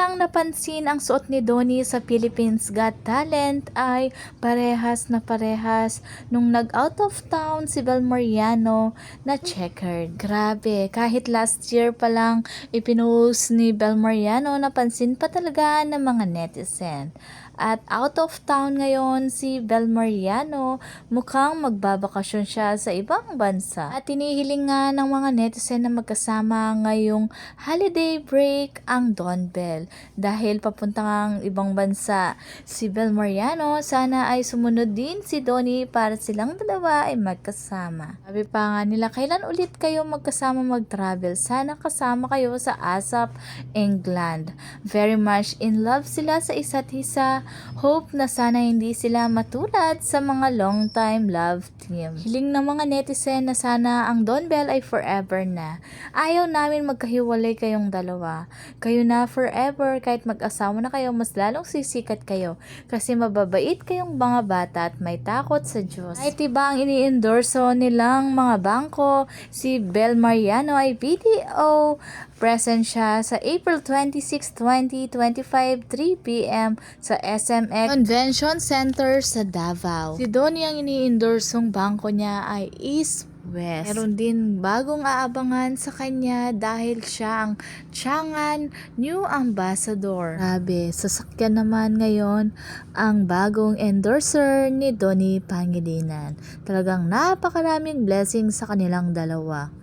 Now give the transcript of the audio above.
lang napansin ang suot ni Donnie sa Philippines Got Talent ay parehas na parehas nung nag-out of town si Bel Mariano na checkered. Grabe, kahit last year pa lang ipinost ni Bel Mariano, napansin pa talaga ng mga netizen. At out of town ngayon si Bel Mariano, mukhang magbabakasyon siya sa ibang bansa. At tinihiling nga ng mga netizen na magkasama ngayong holiday break ang Don Bell. Dahil papunta ngang ibang bansa si Bel Mariano, sana ay sumunod din si Donnie para silang dalawa ay magkasama. Sabi pa nga nila, kailan ulit kayo magkasama mag-travel? Sana kasama kayo sa ASAP England. Very much in love sila sa isa't isa. Hope na sana hindi sila matulad sa mga long time love team. Hiling ng mga netizen na sana ang Don Bell ay forever na. Ayaw namin magkahiwalay kayong dalawa. Kayo na forever, kahit mag-asawa na kayo, mas lalong sisikat kayo. Kasi mababait kayong mga bata at may takot sa Diyos. Kahit iba ang ini-endorso nilang mga bangko, si Bel Mariano ay BDO. Present siya sa April 26, 2025, 3 p.m. sa SMX Convention Center sa Davao. Si Donnie ang ini-endorsong bangko niya ay East West. Meron din bagong aabangan sa kanya dahil siya ang Tiangan New Ambassador. Grabe, sasakyan naman ngayon ang bagong endorser ni Donnie Pangilinan. Talagang napakaraming blessings sa kanilang dalawa.